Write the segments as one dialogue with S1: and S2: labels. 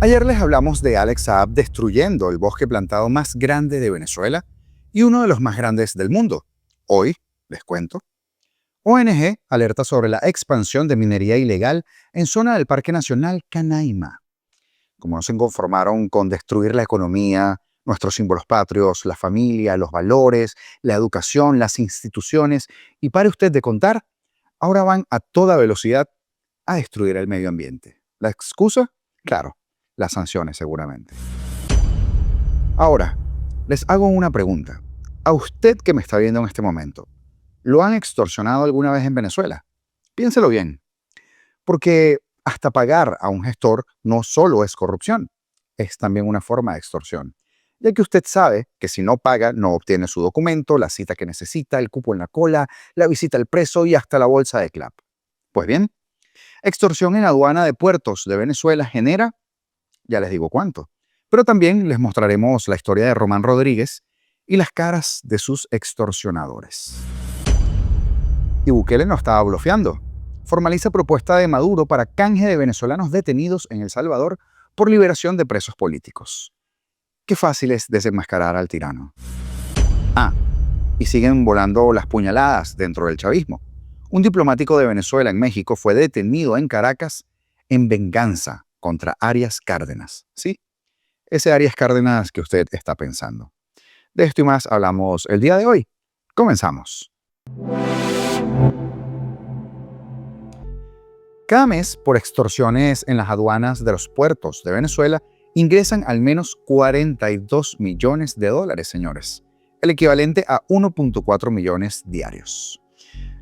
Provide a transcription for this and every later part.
S1: Ayer les hablamos de Alex Saab destruyendo el bosque plantado más grande de Venezuela y uno de los más grandes del mundo. Hoy, les cuento, ONG alerta sobre la expansión de minería ilegal en zona del Parque Nacional Canaima. Como no se conformaron con destruir la economía, nuestros símbolos patrios, la familia, los valores, la educación, las instituciones, y pare usted de contar, ahora van a toda velocidad a destruir el medio ambiente. ¿La excusa? Claro, las sanciones seguramente. Ahora, les hago una pregunta. A usted que me está viendo en este momento, ¿lo han extorsionado alguna vez en Venezuela? Piénselo bien, porque hasta pagar a un gestor no solo es corrupción, es también una forma de extorsión, ya que usted sabe que si no paga no obtiene su documento, la cita que necesita, el cupo en la cola, la visita al preso y hasta la bolsa de CLAP. Pues bien, extorsión en aduana de puertos de Venezuela genera, ya les digo cuánto, pero también les mostraremos la historia de Román Rodríguez y las caras de sus extorsionadores. Y Bukele no estaba blofeando. Formaliza propuesta de Maduro para canje de venezolanos detenidos en El Salvador por liberación de presos políticos. Qué fácil es desenmascarar al tirano. Y siguen volando las puñaladas dentro del chavismo. Un diplomático de Venezuela en México fue detenido en Caracas en venganza contra Arias Cárdenas. Sí, ese Arias Cárdenas que usted está pensando. De esto y más hablamos el día de hoy. Comenzamos. Cada mes, por extorsiones en las aduanas de los puertos de Venezuela, ingresan al menos 42 millones de dólares, señores, el equivalente a 1.4 millones diarios.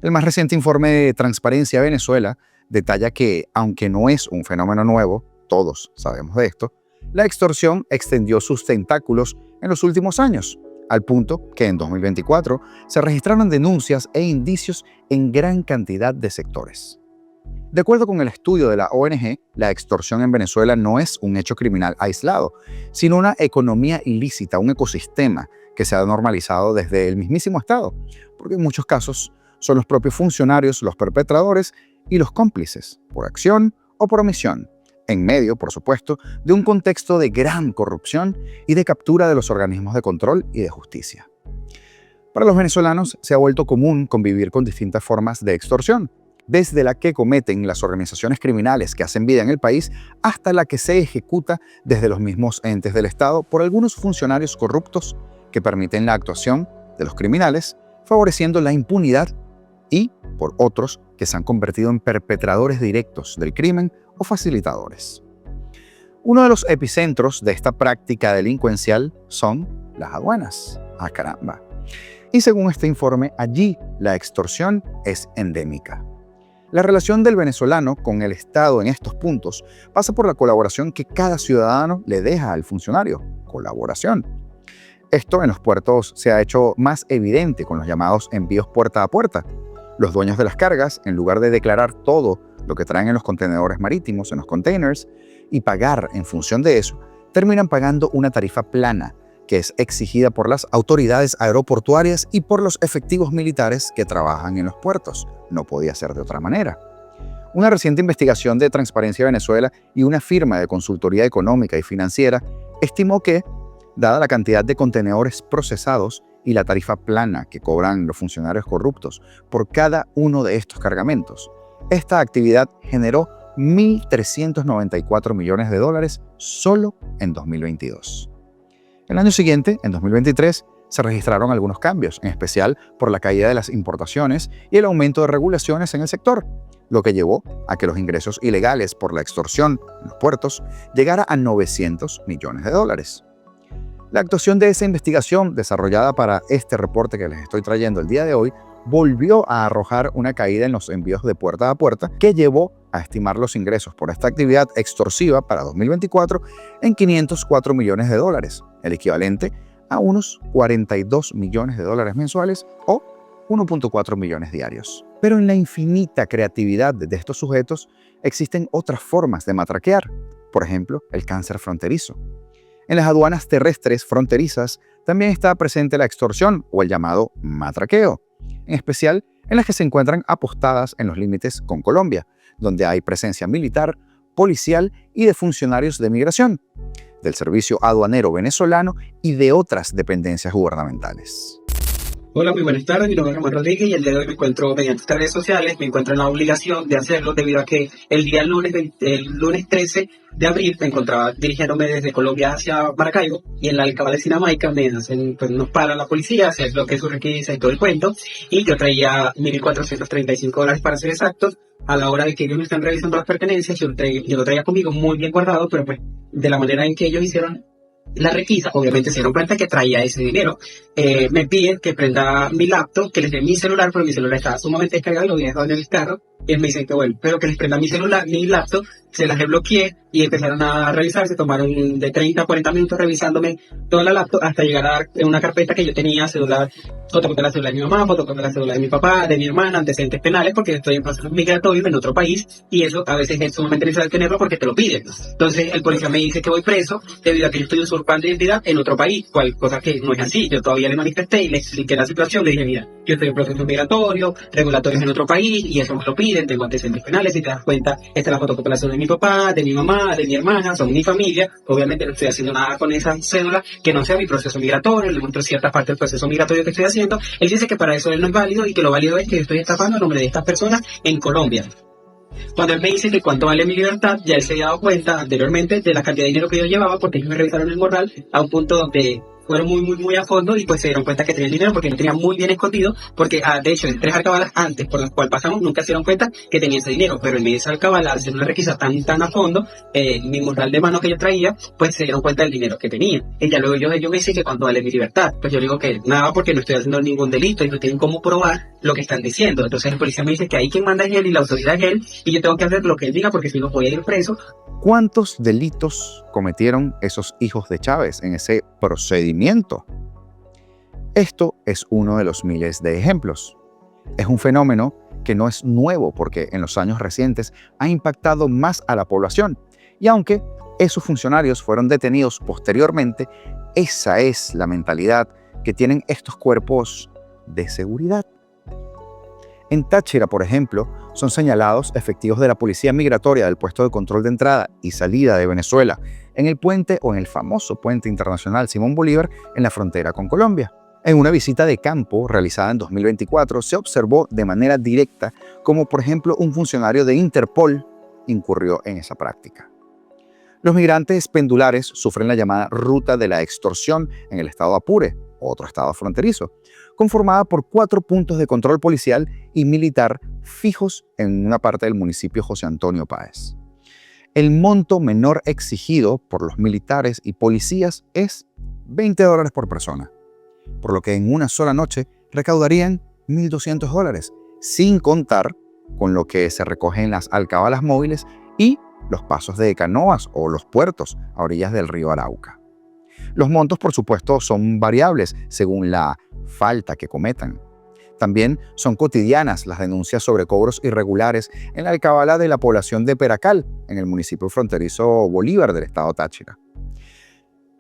S1: El más reciente informe de Transparencia Venezuela detalla que, aunque no es un fenómeno nuevo, todos sabemos de esto, la extorsión extendió sus tentáculos en los últimos años, al punto que en 2024 se registraron denuncias e indicios en gran cantidad de sectores. De acuerdo con el estudio de la ONG, la extorsión en Venezuela no es un hecho criminal aislado, sino una economía ilícita, un ecosistema que se ha normalizado desde el mismísimo Estado, porque en muchos casos son los propios funcionarios los perpetradores y los cómplices, por acción o por omisión, en medio, por supuesto, de un contexto de gran corrupción y de captura de los organismos de control y de justicia. Para los venezolanos se ha vuelto común convivir con distintas formas de extorsión, desde la que cometen las organizaciones criminales que hacen vida en el país hasta la que se ejecuta desde los mismos entes del Estado por algunos funcionarios corruptos que permiten la actuación de los criminales, favoreciendo la impunidad, y por otros que se han convertido en perpetradores directos del crimen o facilitadores. Uno de los epicentros de esta práctica delincuencial son las aduanas. ¡Ah, caramba! Y según este informe, allí la extorsión es endémica. La relación del venezolano con el Estado en estos puntos pasa por la colaboración que cada ciudadano le deja al funcionario. Colaboración. Esto en los puertos se ha hecho más evidente con los llamados envíos puerta a puerta. Los dueños de las cargas, en lugar de declarar todo lo que traen en los contenedores marítimos, en los containers, y pagar en función de eso, terminan pagando una tarifa plana, que es exigida por las autoridades aeroportuarias y por los efectivos militares que trabajan en los puertos. No podía ser de otra manera. Una reciente investigación de Transparencia Venezuela y una firma de consultoría económica y financiera estimó que, dada la cantidad de contenedores procesados y la tarifa plana que cobran los funcionarios corruptos por cada uno de estos cargamentos, esta actividad generó 1.394 millones de dólares solo en 2022. El año siguiente, en 2023, se registraron algunos cambios, en especial por la caída de las importaciones y el aumento de regulaciones en el sector, lo que llevó a que los ingresos ilegales por la extorsión en los puertos llegara a 900 millones de dólares. La actuación de esa investigación desarrollada para este reporte que les estoy trayendo el día de hoy volvió a arrojar una caída en los envíos de puerta a puerta que llevó a estimar los ingresos por esta actividad extorsiva para 2024 en 504 millones de dólares, el equivalente a unos 42 millones de dólares mensuales o 1.4 millones diarios. Pero en la infinita creatividad de estos sujetos existen otras formas de matraquear, por ejemplo, el cáncer fronterizo. En las aduanas terrestres fronterizas también está presente la extorsión o el llamado matraqueo, en especial en las que se encuentran apostadas en los límites con Colombia, donde hay presencia militar policial y de funcionarios de migración, del Servicio Aduanero Venezolano y de otras dependencias gubernamentales.
S2: Hola, muy buenas tardes. Mi nombre es Ramón Rodríguez y el día de hoy me encuentro mediante estas redes sociales. Me encuentro en la obligación de hacerlo debido a que el día lunes 13 de abril me encontraba dirigiéndome desde Colombia hacia Maracaibo y en la alcabala de Sinamaica nos para la policía, hacer lo que es su requisa y todo el cuento. Y yo traía $1,435 para ser exactos. A la hora de que ellos me están revisando las pertenencias, yo lo traía conmigo muy bien guardado, pero pues de la manera en que ellos hicieron la requisa, obviamente se dieron cuenta que traía ese dinero. Me piden que prenda mi laptop, que les dé mi celular, pero mi celular estaba sumamente descargado y lo había dejado en el carro. Y me dicen que bueno, pero que les prenda mi celular, mi laptop, se las desbloqueé y empezaron a revisar. Se tomaron de 30 a 40 minutos revisándome toda la laptop hasta llegar a una carpeta que yo tenía: celular, fotocopia de la celular de mi mamá, fotocopia de la celular de mi papá, de mi hermana, antecedentes penales, porque estoy en proceso migratorio en otro país y eso a veces es sumamente necesario tenerlo porque te lo piden. Entonces el policía me dice que voy preso debido a que yo estoy usurpando identidad en otro país, cosa que no es así. Yo todavía le manifesté y le expliqué la situación. Le dije: mira, yo estoy en proceso migratorio, regulatorios en otro país y eso me lo piden, tengo antecedentes penales. Si te das cuenta, esta es la fotocopia de la celular de mi papá, de mi mamá, de mi hermana, son mi familia. Obviamente no estoy haciendo nada con esa cédula que no sea mi proceso migratorio. Le muestro cierta parte del proceso migratorio que estoy haciendo. Él dice que para eso él no es válido y que lo válido es que yo estoy estafando a nombre de estas personas en Colombia. Cuando él me dice que cuánto vale mi libertad, ya él se había dado cuenta anteriormente de la cantidad de dinero que yo llevaba, porque ellos me revisaron el morral a un punto donde fueron muy a fondo y pues se dieron cuenta que tenía el dinero porque lo tenía muy bien escondido, porque de hecho en 3 alcabalas antes por las cuales pasamos nunca se dieron cuenta que tenía ese dinero, pero en esa alcabala, al hacer una requisa tan a fondo, mi morral de mano que yo traía, pues se dieron cuenta del dinero que tenía. Y ya luego yo me dice que cuánto vale mi libertad, pues yo digo que nada, porque no estoy haciendo ningún delito y no tienen cómo probar lo que están diciendo. Entonces el policía me dice que ahí quien manda es él y la autoridad es él y yo tengo que hacer lo que él diga porque si no voy a ir preso.
S1: ¿Cuántos delitos cometieron esos hijos de Chávez en ese procedimiento? Esto es uno de los miles de ejemplos. Es un fenómeno que no es nuevo porque en los años recientes ha impactado más a la población. Y aunque esos funcionarios fueron detenidos posteriormente, esa es la mentalidad que tienen estos cuerpos de seguridad. En Táchira, por ejemplo, son señalados efectivos de la Policía Migratoria del puesto de control de entrada y salida de Venezuela en el puente o en el famoso puente internacional Simón Bolívar en la frontera con Colombia. En una visita de campo realizada en 2024 se observó de manera directa cómo, por ejemplo, un funcionario de Interpol incurrió en esa práctica. Los migrantes pendulares sufren la llamada ruta de la extorsión en el estado Apure, otro estado fronterizo, conformada por 4 puntos de control policial y militar fijos en una parte del municipio José Antonio Páez. El monto menor exigido por los militares y policías es $20 por persona, por lo que en una sola noche recaudarían $1,200, sin contar con lo que se recoge en las alcabalas móviles y los pasos de canoas o los puertos a orillas del río Arauca. Los montos, por supuesto, son variables según la falta que cometan. También son cotidianas las denuncias sobre cobros irregulares en la alcabala de la población de Peracal, en el municipio fronterizo Bolívar del estado Táchira.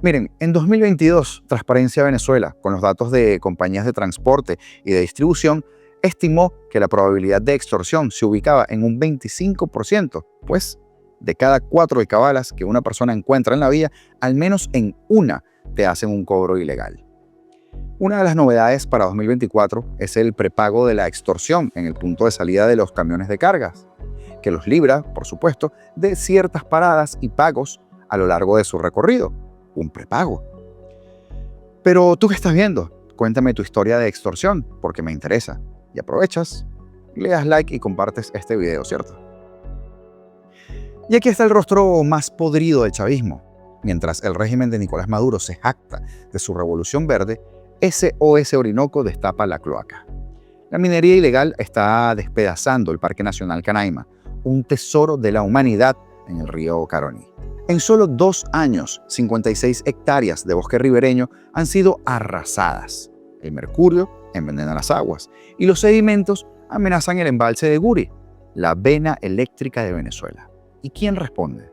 S1: Miren, en 2022, Transparencia Venezuela, con los datos de compañías de transporte y de distribución, estimó que la probabilidad de extorsión se ubicaba en un 25%, pues de cada 4 alcabalas que una persona encuentra en la vía, al menos en una te hacen un cobro ilegal. Una de las novedades para 2024 es el prepago de la extorsión en el punto de salida de los camiones de cargas, que los libra, por supuesto, de ciertas paradas y pagos a lo largo de su recorrido. Un prepago. Pero ¿tú qué estás viendo? Cuéntame tu historia de extorsión, porque me interesa. Y aprovechas, le das like y compartes este video, ¿cierto? Y aquí está el rostro más podrido del chavismo. Mientras el régimen de Nicolás Maduro se jacta de su revolución verde, SOS Orinoco destapa la cloaca. La minería ilegal está despedazando el Parque Nacional Canaima, un tesoro de la humanidad en el río Caroní. En solo 2 años, 56 hectáreas de bosque ribereño han sido arrasadas. El mercurio envenena las aguas y los sedimentos amenazan el embalse de Guri, la vena eléctrica de Venezuela. ¿Y quién responde?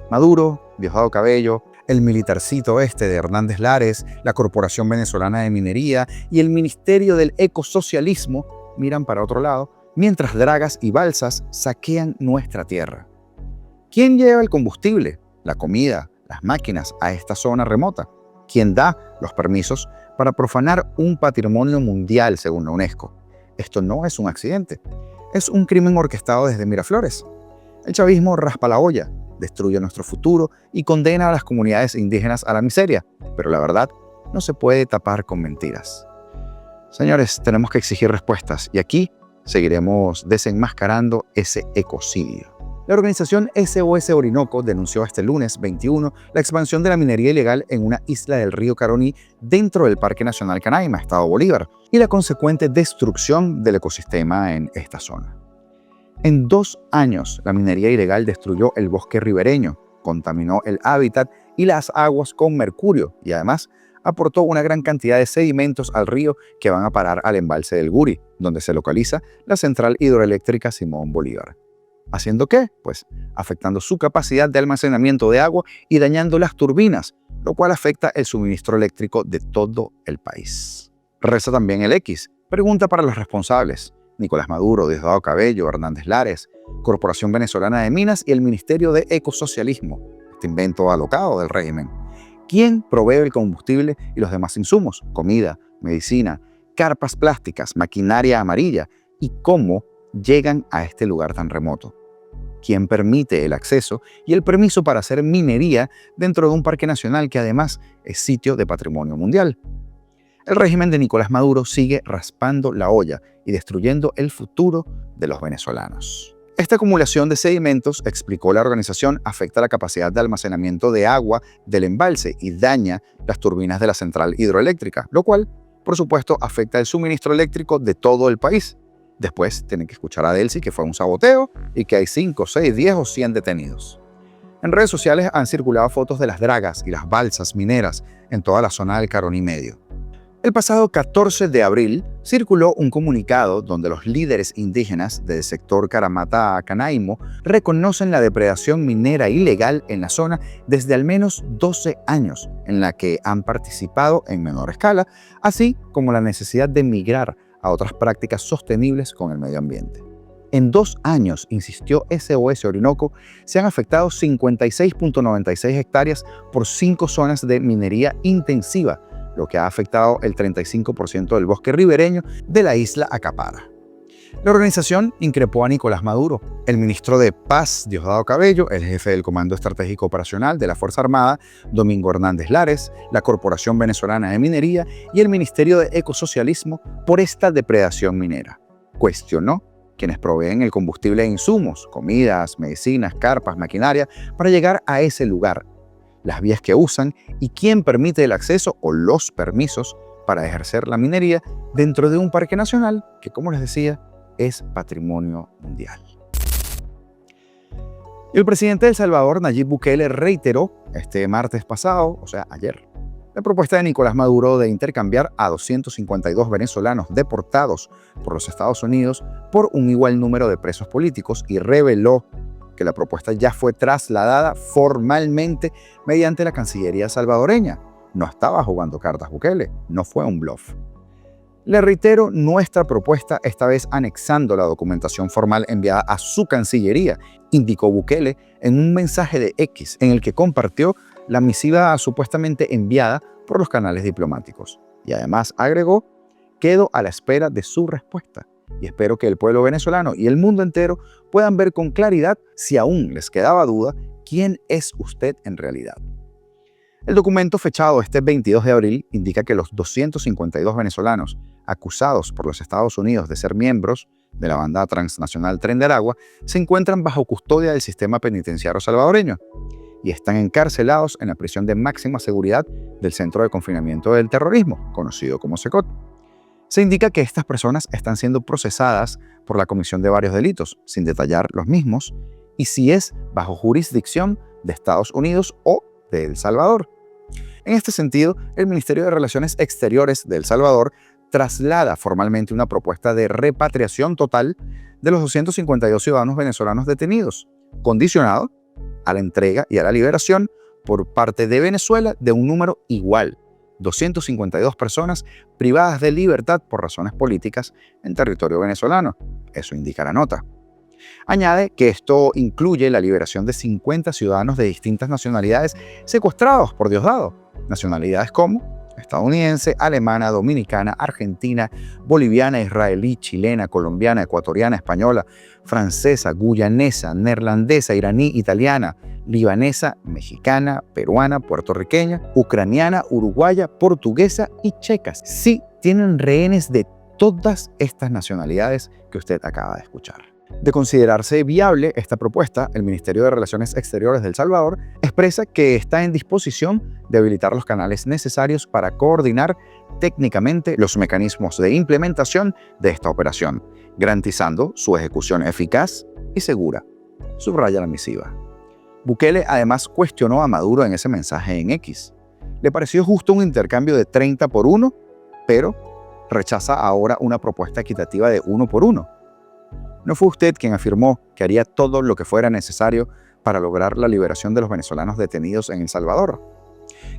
S1: Maduro, Diosdado Cabello, el militarcito este de Hernández Lares, la Corporación Venezolana de Minería y el Ministerio del Ecosocialismo miran para otro lado, mientras dragas y balsas saquean nuestra tierra. ¿Quién lleva el combustible, la comida, las máquinas a esta zona remota? ¿Quién da los permisos para profanar un patrimonio mundial según la UNESCO? Esto no es un accidente, es un crimen orquestado desde Miraflores. El chavismo raspa la olla, destruye nuestro futuro y condena a las comunidades indígenas a la miseria, pero la verdad no se puede tapar con mentiras. Señores, tenemos que exigir respuestas y aquí seguiremos desenmascarando ese ecocidio. La organización SOS Orinoco denunció este lunes 21 la expansión de la minería ilegal en una isla del río Caroní dentro del Parque Nacional Canaima, Estado Bolívar, y la consecuente destrucción del ecosistema en esta zona. En 2 años, la minería ilegal destruyó el bosque ribereño, contaminó el hábitat y las aguas con mercurio y además aportó una gran cantidad de sedimentos al río que van a parar al embalse del Guri, donde se localiza la central hidroeléctrica Simón Bolívar. ¿Haciendo qué? Pues afectando su capacidad de almacenamiento de agua y dañando las turbinas, lo cual afecta el suministro eléctrico de todo el país. Reza también el X. Pregunta para los responsables: Nicolás Maduro, Diosdado Cabello, Hernández Lares, Corporación Venezolana de Minas y el Ministerio de Ecosocialismo, este invento alocado del régimen. ¿Quién provee el combustible y los demás insumos? Comida, medicina, carpas plásticas, maquinaria amarilla. ¿Y cómo llegan a este lugar tan remoto? ¿Quién permite el acceso y el permiso para hacer minería dentro de un parque nacional que además es sitio de patrimonio mundial? El régimen de Nicolás Maduro sigue raspando la olla y destruyendo el futuro de los venezolanos. Esta acumulación de sedimentos, explicó la organización, afecta la capacidad de almacenamiento de agua del embalse y daña las turbinas de la central hidroeléctrica, lo cual, por supuesto, afecta el suministro eléctrico de todo el país. Después tienen que escuchar a Delcy que fue un saboteo y que hay 5, 6, 10 o 100 detenidos. En redes sociales han circulado fotos de las dragas y las balsas mineras en toda la zona del Caroní Medio. El pasado 14 de abril circuló un comunicado donde los líderes indígenas del sector Caramata-Canaimo reconocen la depredación minera ilegal en la zona desde al menos 12 años, en la que han participado en menor escala, así como la necesidad de migrar a otras prácticas sostenibles con el medio ambiente. En 2 años, insistió SOS Orinoco, se han afectado 56.96 hectáreas por 5 zonas de minería intensiva, lo que ha afectado el 35% del bosque ribereño de la isla Acapara. La organización increpó a Nicolás Maduro, el ministro de Paz, Diosdado Cabello, el jefe del Comando Estratégico Operacional de la Fuerza Armada, Domingo Hernández Lares, la Corporación Venezolana de Minería y el Ministerio de Ecosocialismo por esta depredación minera. Cuestionó quienes proveen el combustible e insumos, comidas, medicinas, carpas, maquinaria, para llegar a ese lugar, las vías que usan y quién permite el acceso o los permisos para ejercer la minería dentro de un parque nacional que, como les decía, es patrimonio mundial. El presidente de El Salvador, Nayib Bukele, reiteró este martes pasado, o sea, ayer, la propuesta de Nicolás Maduro de intercambiar a 252 venezolanos deportados por los Estados Unidos por un igual número de presos políticos y reveló que la propuesta ya fue trasladada formalmente mediante la Cancillería salvadoreña. No estaba jugando cartas Bukele, no fue un bluff. Le reitero nuestra propuesta, esta vez anexando la documentación formal enviada a su Cancillería, indicó Bukele en un mensaje de X en el que compartió la misiva supuestamente enviada por los canales diplomáticos. Y además agregó: quedo a la espera de su respuesta y espero que el pueblo venezolano y el mundo entero puedan ver con claridad, si aún les quedaba duda, quién es usted en realidad. El documento fechado este 22 de abril indica que los 252 venezolanos acusados por los Estados Unidos de ser miembros de la banda transnacional Tren de Aragua se encuentran bajo custodia del sistema penitenciario salvadoreño y están encarcelados en la prisión de máxima seguridad del Centro de Confinamiento del Terrorismo, conocido como CECOT. Se indica que estas personas están siendo procesadas por la comisión de varios delitos, sin detallar los mismos, y si es bajo jurisdicción de Estados Unidos o de El Salvador. En este sentido, el Ministerio de Relaciones Exteriores de El Salvador traslada formalmente una propuesta de repatriación total de los 252 ciudadanos venezolanos detenidos, condicionado a la entrega y a la liberación por parte de Venezuela de un número igual, 252 personas privadas de libertad por razones políticas en territorio venezolano. Eso indica la nota. Añade que esto incluye la liberación de 50 ciudadanos de distintas nacionalidades secuestrados por Diosdado. Nacionalidades como estadounidense, alemana, dominicana, argentina, boliviana, israelí, chilena, colombiana, ecuatoriana, española, francesa, guyanesa, neerlandesa, iraní, italiana, libanesa, mexicana, peruana, puertorriqueña, ucraniana, uruguaya, portuguesa y checas. Sí, tienen rehenes de todas estas nacionalidades que usted acaba de escuchar. De considerarse viable esta propuesta, el Ministerio de Relaciones Exteriores de El Salvador expresa que está en disposición de habilitar los canales necesarios para coordinar técnicamente los mecanismos de implementación de esta operación, garantizando su ejecución eficaz y segura, subraya la misiva. Bukele además cuestionó a Maduro en ese mensaje en X. Le pareció justo un intercambio de 30 por 1, pero rechaza ahora una propuesta equitativa de 1 por 1. ¿No fue usted quien afirmó que haría todo lo que fuera necesario para lograr la liberación de los venezolanos detenidos en El Salvador?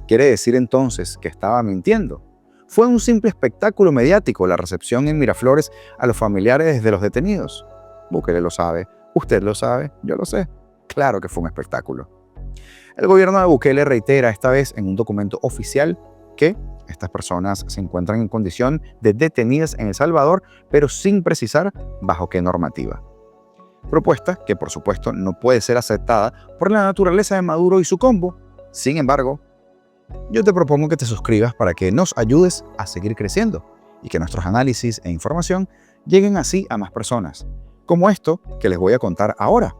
S1: ¿Quiere decir entonces que estaba mintiendo? ¿Fue un simple espectáculo mediático la recepción en Miraflores a los familiares de los detenidos? Bukele lo sabe, usted lo sabe, yo lo sé. Claro que fue un espectáculo. El gobierno de Bukele reitera esta vez en un documento oficial que estas personas se encuentran en condición de detenidas en El Salvador, pero sin precisar bajo qué normativa. Propuesta que, por supuesto, no puede ser aceptada por la naturaleza de Maduro y su combo. Sin embargo, yo te propongo que te suscribas para que nos ayudes a seguir creciendo y que nuestros análisis e información lleguen así a más personas, como esto que les voy a contar ahora.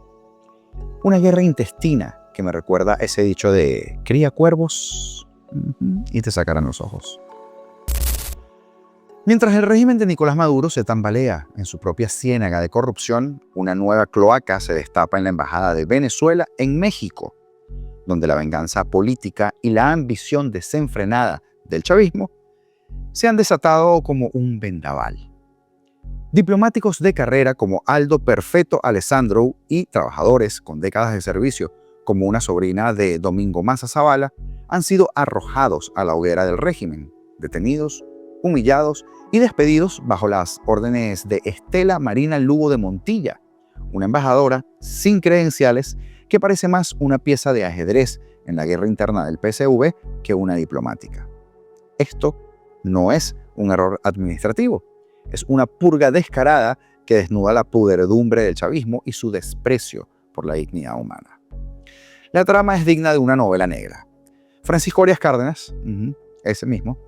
S1: Una guerra intestina que me recuerda ese dicho de cría cuervos y te sacarán los ojos. Mientras el régimen de Nicolás Maduro se tambalea en su propia ciénaga de corrupción, una nueva cloaca se destapa en la Embajada de Venezuela en México, donde la venganza política y la ambición desenfrenada del chavismo se han desatado como un vendaval. Diplomáticos de carrera como Aldo Perfetto Alessandro y trabajadores con décadas de servicio como una sobrina de Domingo Maza Zavala han sido arrojados a la hoguera del régimen, detenidos, humillados y despedidos bajo las órdenes de Estela Marina Lugo de Montilla, una embajadora sin credenciales que parece más una pieza de ajedrez en la guerra interna del PSV que una diplomática. Esto no es un error administrativo, es una purga descarada que desnuda la pudredumbre del chavismo y su desprecio por la dignidad humana. La trama es digna de una novela negra. Francisco Arias Cárdenas, ese mismo,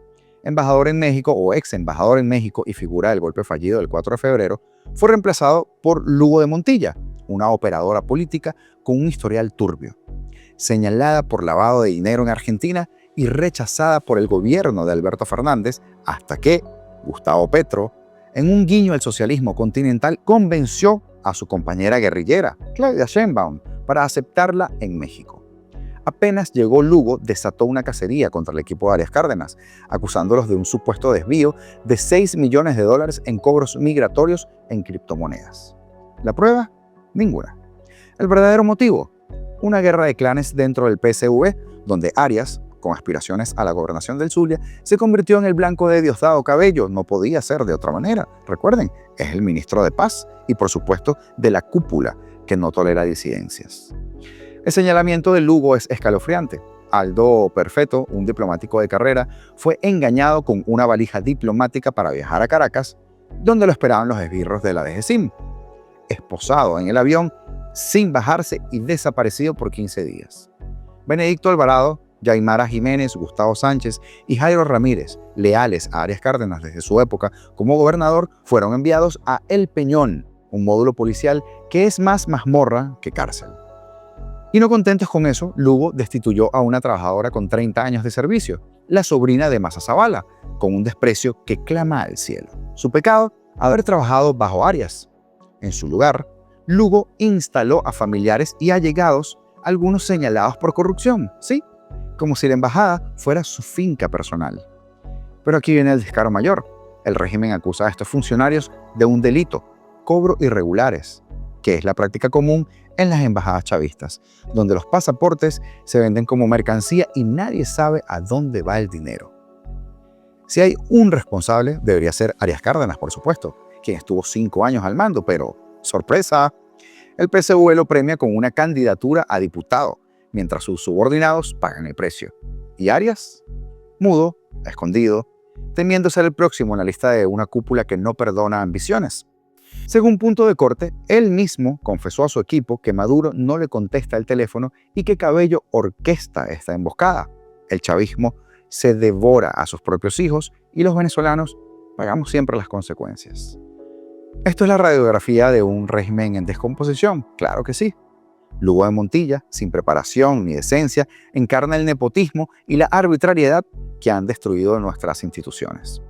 S1: embajador en México o ex embajador en México y figura del golpe fallido del 4 de febrero, fue reemplazado por Lugo de Montilla, una operadora política con un historial turbio, señalada por lavado de dinero en Argentina y rechazada por el gobierno de Alberto Fernández hasta que Gustavo Petro, en un guiño al socialismo continental, convenció a su compañera guerrillera, Claudia Sheinbaum, para aceptarla en México. Apenas llegó Lugo, desató una cacería contra el equipo de Arias Cárdenas, acusándolos de un supuesto desvío de $6 millones en cobros migratorios en criptomonedas. ¿La prueba? Ninguna. ¿El verdadero motivo? Una guerra de clanes dentro del PSV, donde Arias, con aspiraciones a la gobernación del Zulia, se convirtió en el blanco de Diosdado Cabello. No podía ser de otra manera. Recuerden, es el ministro de Paz y, por supuesto, de la cúpula que no tolera disidencias. El señalamiento de Lugo es escalofriante. Aldo Perfetto, un diplomático de carrera, fue engañado con una valija diplomática para viajar a Caracas, donde lo esperaban los esbirros de la DGCIM. Esposado en el avión, sin bajarse y desaparecido por 15 días. Benedicto Alvarado, Yaimara Jiménez, Gustavo Sánchez y Jairo Ramírez, leales a Arias Cárdenas desde su época como gobernador, fueron enviados a El Peñón, un módulo policial que es más mazmorra que cárcel. Y no contentos con eso, Lugo destituyó a una trabajadora con 30 años de servicio, la sobrina de Maza Zavala, con un desprecio que clama al cielo. Su pecado, haber trabajado bajo Arias. En su lugar, Lugo instaló a familiares y allegados, algunos señalados por corrupción, ¿sí? Como si la embajada fuera su finca personal. Pero aquí viene el descaro mayor. El régimen acusa a estos funcionarios de un delito, cobro irregulares, que es la práctica común en las embajadas chavistas, donde los pasaportes se venden como mercancía y nadie sabe a dónde va el dinero. Si hay un responsable, debería ser Arias Cárdenas, por supuesto, quien estuvo 5 años al mando, pero, sorpresa, El PSV lo premia con una candidatura a diputado, mientras sus subordinados pagan el precio. ¿Y Arias? Mudo, escondido, temiendo ser el próximo en la lista de una cúpula que no perdona ambiciones. Según Punto de Corte, él mismo confesó a su equipo que Maduro no le contesta el teléfono y que Cabello orquesta esta emboscada. El chavismo se devora a sus propios hijos y los venezolanos pagamos siempre las consecuencias. ¿Esto es la radiografía de un régimen en descomposición? Claro que sí. Lugo de Montilla, sin preparación ni decencia, encarna el nepotismo y la arbitrariedad que han destruido nuestras instituciones.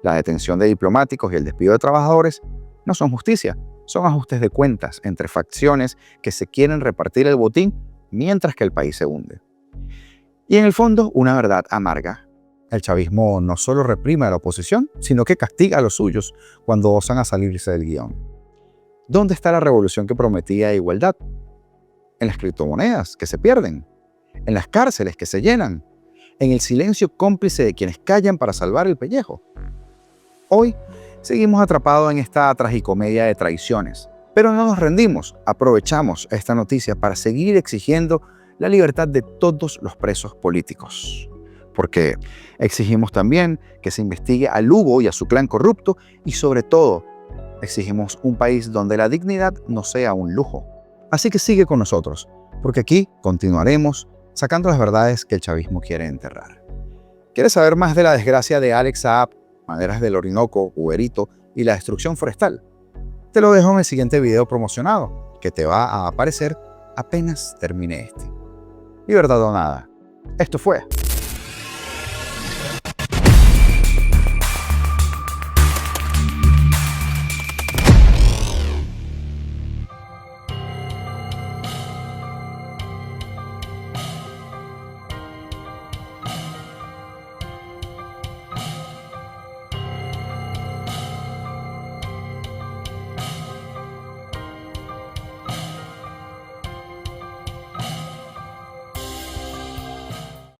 S1: La detención de diplomáticos y el despido de trabajadores no son justicia, son ajustes de cuentas entre facciones que se quieren repartir el botín mientras que el país se hunde. Y en el fondo, una verdad amarga. El chavismo no solo reprime a la oposición, sino que castiga a los suyos cuando osan a salirse del guión. ¿Dónde está la revolución que prometía igualdad? En las criptomonedas que se pierden, en las cárceles que se llenan, en el silencio cómplice de quienes callan para salvar el pellejo. Hoy seguimos atrapados en esta tragicomedia de traiciones, pero no nos rendimos. Aprovechamos esta noticia para seguir exigiendo la libertad de todos los presos políticos. Porque exigimos también que se investigue a Lugo y a su clan corrupto y sobre todo, exigimos un país donde la dignidad no sea un lujo. Así que sigue con nosotros, porque aquí continuaremos sacando las verdades que el chavismo quiere enterrar. ¿Quieres saber más de la desgracia de Alex Saab, Maderas del Orinoco, Uberito y la destrucción forestal? Te lo dejo en el siguiente video promocionado, que te va a aparecer apenas termine este. Libertad o nada. Esto fue